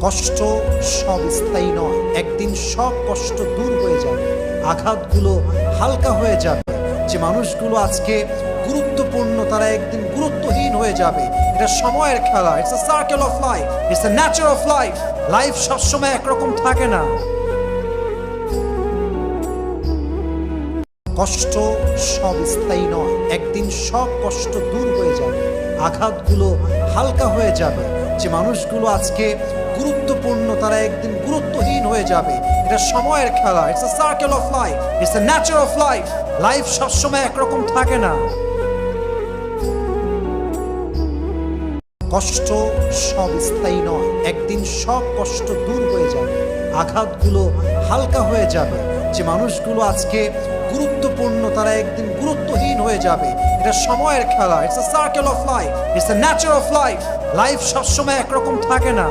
কষ্ট সব স্থায়ী নয়, একদিন সব কষ্ট দূর হয়ে যাবে, আঘাতগুলো হালকা হয়ে যাবে। যে মানুষগুলো আজকে গুরুত্বপূর্ণ তারা একদিন গুরুত্বহীন হয়ে যাবে। এটা সময়ের খেলা, it's a circle of life, it's a nature of life. Life সবসময় একরকম থাকে না। কষ্ট সব স্থায়ী নয়, একদিন সব কষ্ট দূর হয়ে যাবে, আঘাতগুলো হালকা হয়ে যাবে। যে মানুষগুলো আজকে গুরুত্বপূর্ণ তারা একদিন গুরুত্বহীন হয়ে যাবে। এটা সময়ের খেলা, it's a circle of life, it's a nature of life. Life সবসময় একরকম থাকে না। কষ্ট সব স্থায়ী নয়, একদিন সব কষ্ট দূর হয়ে যাবে, আঘাতগুলো হালকা হয়ে যাবে। যে মানুষগুলো আজকে গুরুত্বপূর্ণ তারা একদিন গুরুত্বহীন হয়ে যাবে। এটা সময়ের খেলা, it's a circle of life, it's a nature of life. Life সবসময় একরকম থাকে না।